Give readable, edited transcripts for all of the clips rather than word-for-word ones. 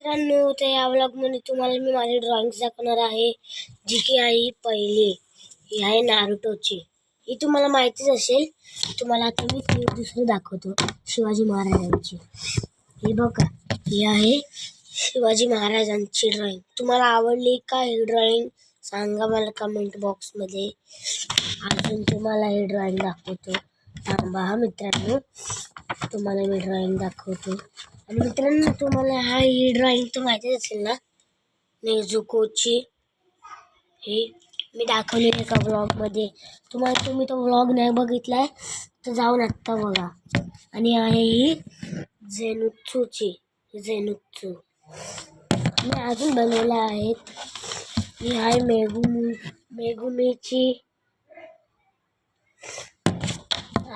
मित्रांनो, तर या व्लॉगमध्ये तुम्हाला मी माझी ड्रॉइंग्स दाखवणार आहे, जी की आहे पहिली. ही आहे नारुतोची. ही तुम्हाला माहितीच असेल. तुम्हाला आता मी ती दुसरी दाखवतो, शिवाजी महाराजांची. ही बघा, ही आहे शिवाजी महाराजांची ड्रॉइंग. तुम्हाला आवडली का ही ड्रॉइंग सांगा मला कमेंट बॉक्समध्ये. अजून तुम्हाला ही ड्रॉइंग दाखवतो. थांबा मित्रांनो, तुम्हाला मी ड्रॉइंग दाखवतो. आणि मित्रांनो, तुम्हाला ही ड्रॉइंग तर माहितीच असेल ना, नेझुकोची. हे मी दाखवली एका व्लॉगमध्ये. तुम्ही तो व्लॉग नाही बघितलाय तर जाऊन आत्ता बघा. आणि आहे ही झेनुत्सूची. झेनुत्सू मी अजून बनवल्या आहेत. ही आहे मेगुमीची.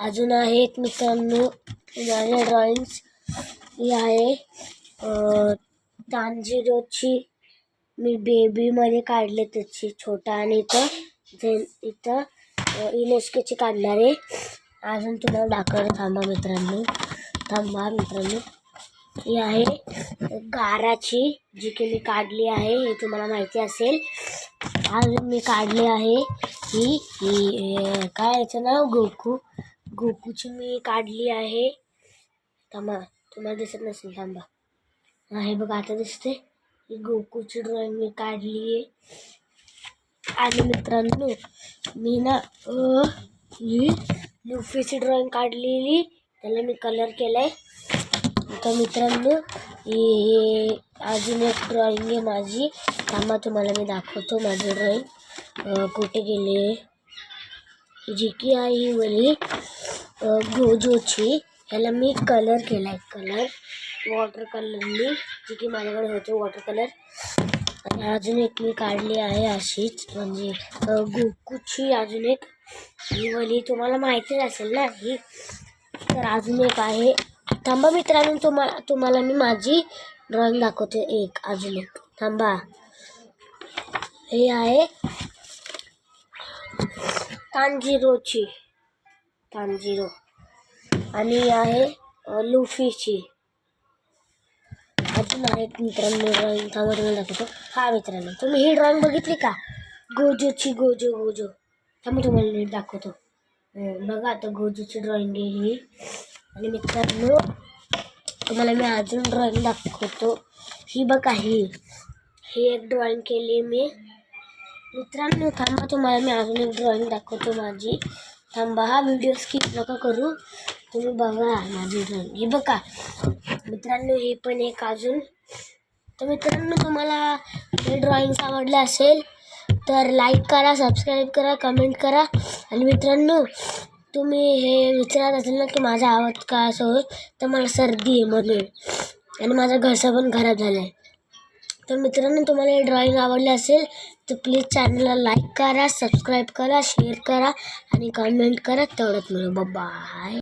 अजून आहेत मित्रांनो माझ्या ड्रॉइंग्स. ही आहे तांजिरोची. मी बेबीमध्ये काढले त्याची छोटा. आणि इथं इनोस्केची काढणार आहे. अजून तुम्हाला दाखवलं. थांबा मित्रांनो. ही आहे गाराची, जी की मी काढली आहे. हे तुम्हाला माहिती असेल. अजून मी काढली आहे ही काय याचं नाव, गोकूची मी काढली आहे. थांबा, तुम्हाला दिसत नसेल. थांबा, हे बघा आता दिसते. ही गोकूची ड्रॉइंग मी काढली आहे. आणि मित्रांनो, मी ना ही लुफीची ड्रॉइंग काढलेली, त्याला मी कलर केलाय. तर मित्रांनो, ही अजून एक ड्रॉइंग आहे माझी. थांबा, तुम्हाला मी दाखवतो माझी ड्रॉइंग कुठे गेली. जी की आहे ही वाली गोजोची. ह्याला मी कलर केलाय, वॉटर कलरनी, जी की माझ्याकडे होतो वॉटर कलर. आणि अजून एक मी काढली आहे अशीच, म्हणजे गोकूची. अजून एक ही वाली तुम्हाला माहितीच असेल ना ही. तर अजून एक आहे. थांबा मित्रांनो, तुम्हाला मी माझी ड्रॉइंग दाखवते. अजून एक थांबा. हे आहे तांजिरोची. आणि आहे लुफीची. अजून आहेत मित्रांनो ड्रॉइंग. थांबा तुम्हाला दाखवतो. हा मित्रांनो, तुम्ही ही ड्रॉइंग बघितली का, गोजोची. गोजो थांबा तुम्हाला नीट दाखवतो. बघा आता गोजोची ड्रॉइंग आहे ही. आणि मित्रांनो, तुम्हाला मी अजून ड्रॉइंग दाखवतो. ही बघा, ही एक ड्रॉइंग केली मी. मित्रांनो थांबा, तुम्हाला मी अजून एक ड्रॉइंग दाखवतो माझी. थांबा, हा व्हिडिओ स्किप नका करू, तुम्ही बघा माझी ड्रॉइंग. ही बघा मित्रांनो, हे पण एक अजून. तर मित्रांनो, तुम्हाला हे ड्रॉइंग्स आवडले असेल तर लाईक करा, सबस्क्राईब करा, कमेंट करा. आणि मित्रांनो, तुम्ही हे विचारत असेल ना की माझा आवाज का असं होईल, तर मला सर्दी आहे म्हणून. आणि माझा घसा पण खराब झाला आहे. तर मित्रांनो, तुम्हाला हे ड्रॉइंग आवडली असेल तर प्लीज चॅनलला लाईक करा, सबस्क्राईब करा, शेअर करा आणि कमेंट करा. तेवढंच म्हणून बाय.